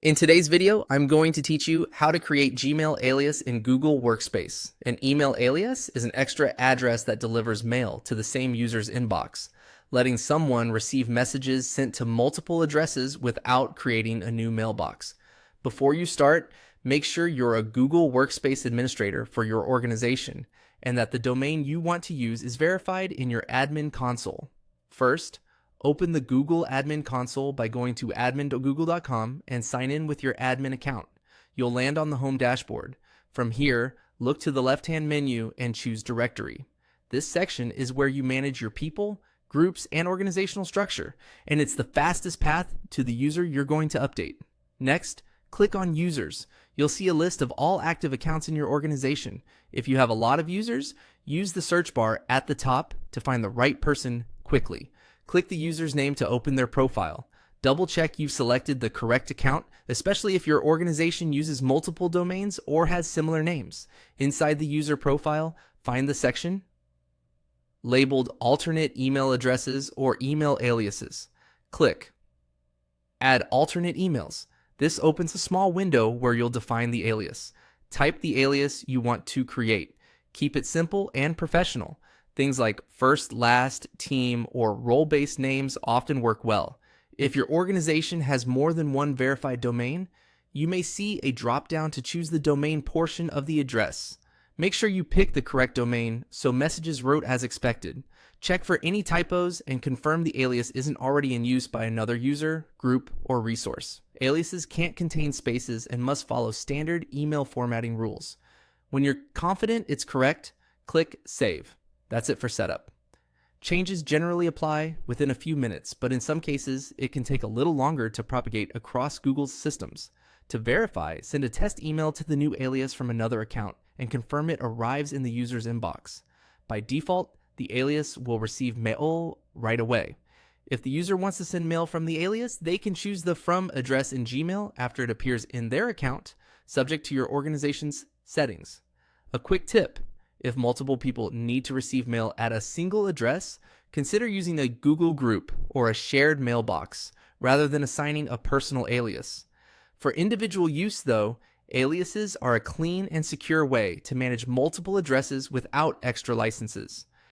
In today's video, I'm going to teach you how to create Gmail alias in Google Workspace. An email alias is an extra address that delivers mail to the same user's inbox, letting someone receive messages sent to multiple addresses without creating a new mailbox. Before you start, make sure you're a Google Workspace administrator for your organization and that the domain you want to use is verified in your admin console. First, open the Google Admin Console by going to admin.google.com and sign in with your admin account. You'll land on the home dashboard. From here, look to the left-hand menu and choose Directory. This section is where you manage your people, groups, and organizational structure, and it's the fastest path to the user you're going to update. Next, click on Users. You'll see a list of all active accounts in your organization. If you have a lot of users, use the search bar at the top to find the right person quickly. Click the user's name to open their profile. Double check you've selected the correct account, especially if your organization uses multiple domains or has similar names. Inside the user profile, find the section labeled Alternate Email Addresses or Email Aliases. Click Add Alternate Emails. This opens a small window where you'll define the alias. Type the alias you want to create. Keep it simple and professional. Things like first, last, team, or role-based names often work well. If your organization has more than one verified domain, you may see a drop-down to choose the domain portion of the address. Make sure you pick the correct domain so messages route as expected. Check for any typos and confirm the alias isn't already in use by another user, group, or resource. Aliases can't contain spaces and must follow standard email formatting rules. When you're confident it's correct, click Save. That's it for setup. Changes generally apply within a few minutes, but in some cases, it can take a little longer to propagate across Google's systems. To verify, send a test email to the new alias from another account and confirm it arrives in the user's inbox. By default, the alias will receive mail right away. If the user wants to send mail from the alias, they can choose the From address in Gmail after it appears in their account, subject to your organization's settings. A quick tip: if multiple people need to receive mail at a single address, consider using a Google group or a shared mailbox rather than assigning a personal alias. For individual use, though, aliases are a clean and secure way to manage multiple addresses without extra licenses.